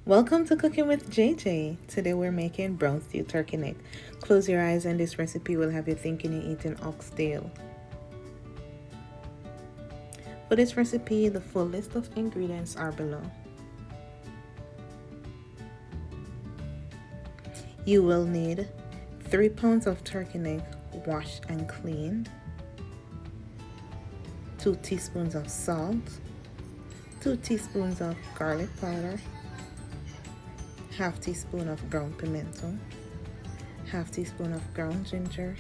Welcome to Cooking with JJ. Today we're making brown stew turkey neck. Close your eyes and this recipe will have you thinking you're eating oxtail. For this recipe, the full list of ingredients are below. You will need 3 pounds of turkey neck washed and cleaned, 2 teaspoons of salt, 2 teaspoons of garlic powder, half teaspoon of ground pimento, half teaspoon of ground ginger,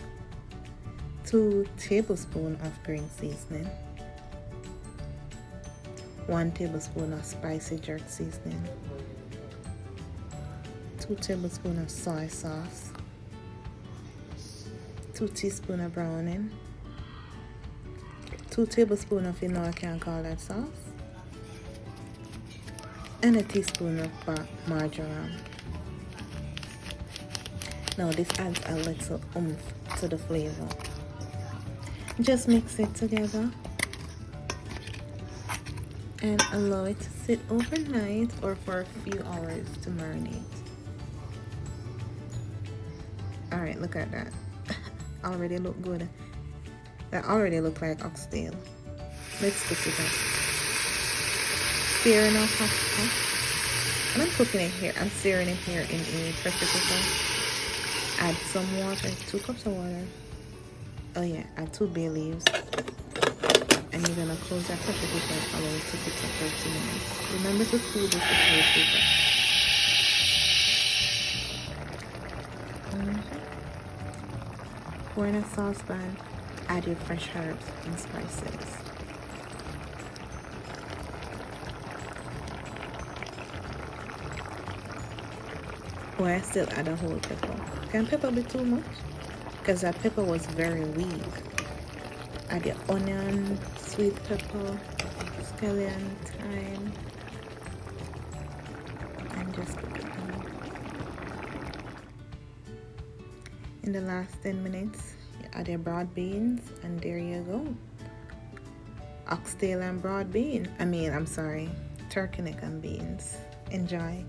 2 tablespoons of green seasoning, 1 tablespoon of spicy jerk seasoning, 2 tablespoons of soy sauce, 2 teaspoons of browning, 2 tablespoons of, I can't call that sauce, and a teaspoon of marjoram. Now this adds a little oomph to the flavor. Just mix it together and allow it to sit overnight or for a few hours to marinate. Alright, look at that. Already look good. That already look like oxtail. Let's cook it up. Searing off hot pot. And I'm cooking it here. I'm searing it here in a pressure cooker. Add some water, 2 cups of water. Oh yeah, add 2 bay leaves. And you're gonna close that pressure cooker and allow it to cook for 30 minutes. Remember to cool this before you cook it. Pour in a saucepan. Add your fresh herbs and spices. Oh, I still add a whole pepper. Can pepper be too much? Because that pepper was very weak. Add your onion, sweet pepper, escellion, thyme, and just cook it down. In the last 10 minutes, you add your broad beans, and there you go. Oxtail and broad bean. Turkey neck and beans. Enjoy.